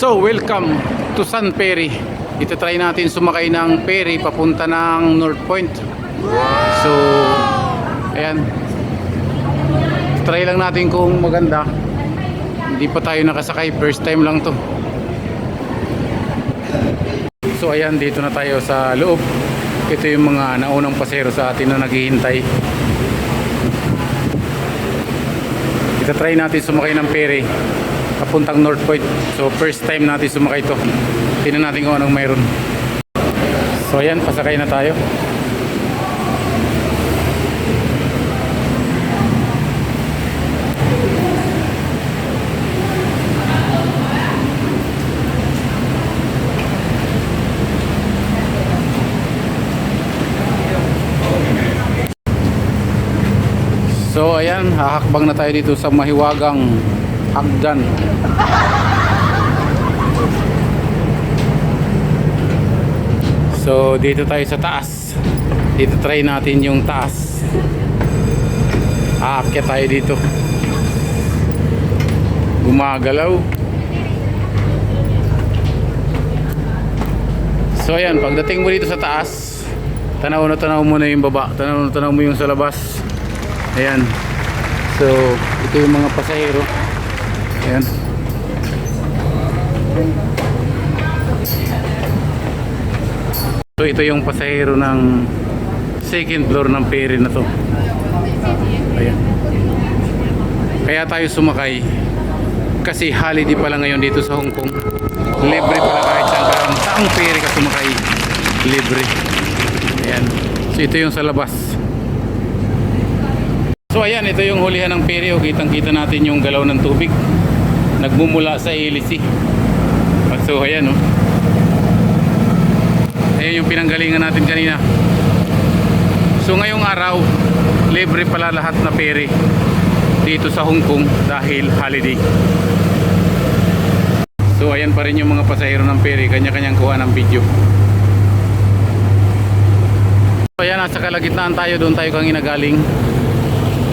So, welcome to San Ferry. Ito try natin sumakay ng ferry papunta ng North Point. So, ayan. Try lang natin kung maganda. Hindi pa tayo nakasakay, first time lang to. So, ayan, dito na tayo sa loob. Ito yung mga naunang pasero sa atin na naghihintay. Ito try natin sumakay ng ferry papuntang North Point. So first time natin sumakay ito. Tingnan natin kung anong mayroon. So ayan, pasakay na tayo. So ayan, hahakbang na tayo dito sa mahiwagang hagdan. So dito tayo sa taas. Dito try natin yung taas. Aakyat tayo dito. Gumagalaw. So ayan, pagdating mo dito sa taas, tanaw na tanaw mo na yung baba, tanaw na tanaw mo yung sa labas. Ayan. So ito yung mga pasahero. Ayan. So ito yung pasahero ng second floor ng ferry na to. Ayan. Kaya tayo sumakay kasi holiday pala ngayon dito sa Hong Kong. Libre pala kahit saang ferry ka sumakay, libre. Ayan. So ito yung sa labas. So ayan, ito yung hulihan ng ferry. Kitang kita natin yung galaw ng tubig nagmumula sa hélice. So ayan, oh. Ayan yung pinanggalingan natin kanina. So ngayong araw, libre pala lahat na ferry dito sa Hong Kong dahil holiday. So ayan pa rin yung mga pasahero ng ferry, kanya-kanyang kuha ng video. So ayan, nasa kalagitnaan tayo, doon tayo kanina galing.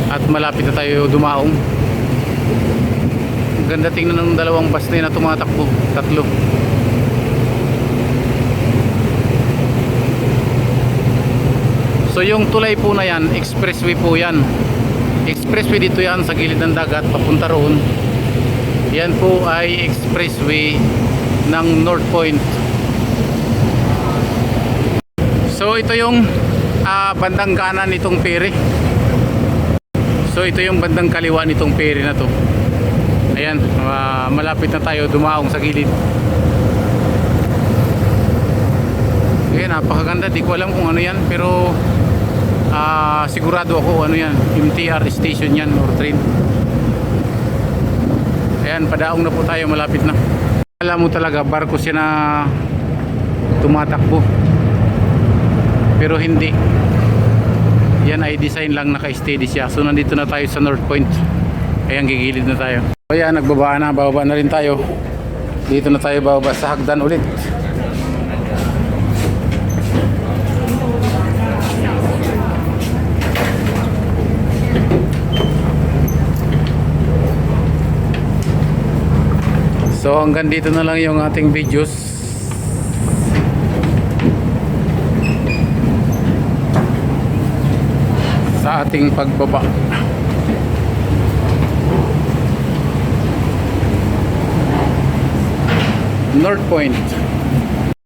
At malapit na tayo dumaong. Ganda tingnan ng dalawang bus na tumatakbo, tatlo. So yung tulay po na yan, expressway po yan. Expressway dito yan sa gilid ng dagat papunta roon. Yan po ay expressway ng North Point. So ito yung bandang kanan nitong ferry. So ito yung bandang kaliwa nitong ferry na to. Ayan, malapit na tayo dumaong sa gilid. Ayan, napakaganda. Di ko alam kung ano yan, pero sigurado ako ano yan, MTR station yan or train. Ayan, padaong na po tayo, malapit na. Alam mo talaga, barko siya na tumatakbo, pero hindi. Yan ay design lang, naka-steady siya. So nandito na tayo sa North Point. Ayan, gigilid na tayo. Ayan, nagbaba na, bababa na rin tayo. Dito na tayo bababa sa hagdan ulit. So hanggang dito na lang yung ating videos. Sa ating pagbaba. North Point.